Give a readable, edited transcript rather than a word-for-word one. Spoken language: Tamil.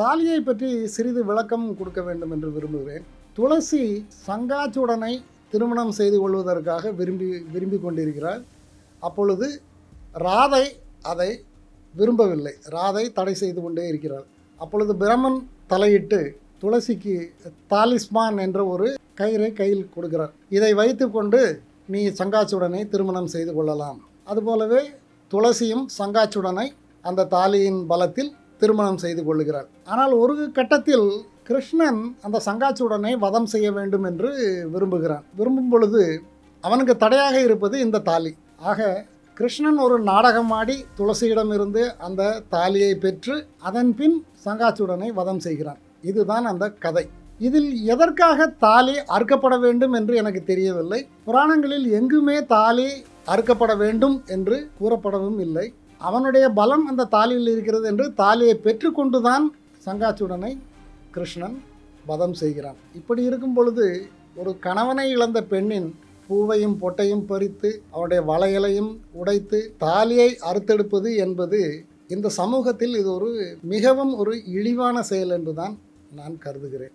தாலியை பற்றி சிறிது விளக்கம் கொடுக்க வேண்டும் என்று விரும்புகிறேன். துளசி சங்காச்சுடனை திருமணம் செய்து கொள்வதற்காக விரும்பி கொண்டிருக்கிறாள். அப்பொழுது ராதை அதை விரும்பவில்லை. ராதை தடை செய்து கொண்டே இருக்கிறாள். அப்பொழுது பிரம்மன் தலையிட்டு துளசிக்கு தாலிஸ்மான் என்ற ஒரு கயிறை கையில் கொடுக்கிறார். இதை வைத்து கொண்டு நீ சங்காச்சுடனை திருமணம் செய்து கொள்ளலாம். அதுபோலவே துளசியும் சங்காச்சுடனை அந்த தாலியின் பலத்தில் திருமணம் செய்து கொள்ளுகிறார். ஆனால் ஒரு கட்டத்தில் கிருஷ்ணன் அந்த சங்காச்சுடனை வதம் செய்ய வேண்டும் என்று விரும்பும் பொழுது அவனுக்கு தடையாக இருப்பது இந்த தாலி. ஆக கிருஷ்ணன் ஒரு நாடகமாடி துளசியிடமிருந்து அந்த தாலியை பெற்று அதன் பின் சங்காச்சுடனை வதம் செய்கிறான். இதுதான் அந்த கதை. இதில் எதற்காக தாலி அறுக்கப்பட வேண்டும் என்று எனக்கு தெரியவில்லை. புராணங்களில் எங்குமே தாலி அறுக்கப்பட வேண்டும் என்று கூறப்படவும் இல்லை. அவனுடைய பலம் அந்த தாலியில் இருக்கிறது என்று தாலியை பெற்றுக்கொண்டுதான் சங்காச்சுடனை கிருஷ்ணன் வதம் செய்கிறான். இப்படி இருக்கும் பொழுது ஒரு கணவனை இழந்த பெண்ணின் பூவையும் பொட்டையும் பறித்து அவனுடைய வளையலையும் உடைத்து தாலியை அறுத்தெடுப்பது என்பது இந்த சமூகத்தில் இது மிகவும் ஒரு இழிவான செயல் என்றுதான் நான் கருதுகிறேன்.